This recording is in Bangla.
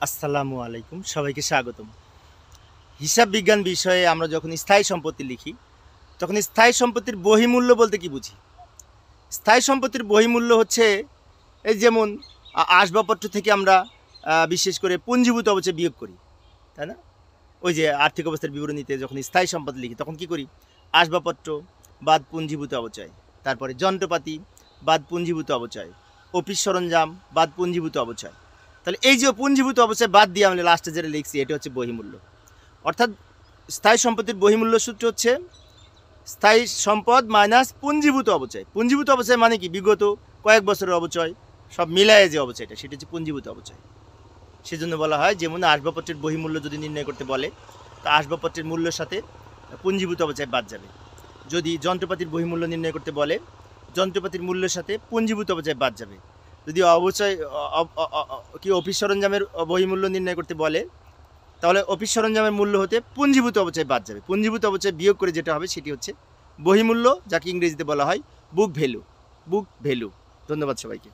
আসসালামু আলাইকুম, সবাইকে স্বাগতম। হিসাব বিজ্ঞান বিষয়ে আমরা যখন স্থায়ী সম্পত্তি লিখি তখন স্থায়ী সম্পত্তির বহিমূল্য বলতে কি বুঝি? স্থায়ী সম্পত্তির বহিমূল্য হচ্ছে এই যেমন আসবাবপত্র থেকে আমরা বিশেষ করে পুঞ্জীভূত অবচয় বিয়োগ করি, তাই না? ওই যে আর্থিক অবস্থার বিবরণীতে যখন স্থায়ী সম্পদ লিখি তখন কি করি? আসবাবপত্র বাদ পুঞ্জীভূত অবচয়, তারপরে যন্ত্রপাতি বাদ পুঞ্জীভূত অবচয়, অফিস সরঞ্জাম বাদ পুঞ্জীভূত অবচয়। তাহলে এই যে পুঞ্জীভূত অবচয় বাদ দিয়ে আমরা লাস্টে যেটা লিখছি এটা হচ্ছে বহিমূল্য। অর্থাৎ স্থায়ী সম্পত্তির বহিমূল্য সূত্র হচ্ছে স্থায়ী সম্পদ মাইনাস পুঞ্জীভূত অবচয়। পুঞ্জীভূত অবচয় মানে কি? বিগত কয়েক বছরের অবচয় সব মিলায় যে অবচয়টা, সেটা হচ্ছে পুঞ্জীভূত অবচয়। সেজন্য বলা হয় যেমন আসবাবপত্রের বহিমূল্য যদি নির্ণয় করতে বলে তা আসবাবপত্রের মূল্যের সাথে পুঞ্জীভূত অবচয় বাদ যাবে। যদি যন্ত্রপাতির বহিমূল্য নির্ণয় করতে বলে যন্ত্রপাতির মূল্যের সাথে পুঞ্জীভূত অবচয় বাদ যাবে। যদি অবচয় অফিস সরঞ্জামের বহিমূল্য নির্ণয় করতে বলে তাহলে অফিস সরঞ্জামের মূল্য হতে পুঞ্জীভূত অবচয় বাদ যাবে। পুঞ্জীভূত অবচয় বিয়োগ করে যেটা হবে সেটি হচ্ছে বহিমূল্য, যাকে ইংরেজিতে বলা হয় বুক ভ্যালু। Book value. ধন্যবাদ সবাইকে।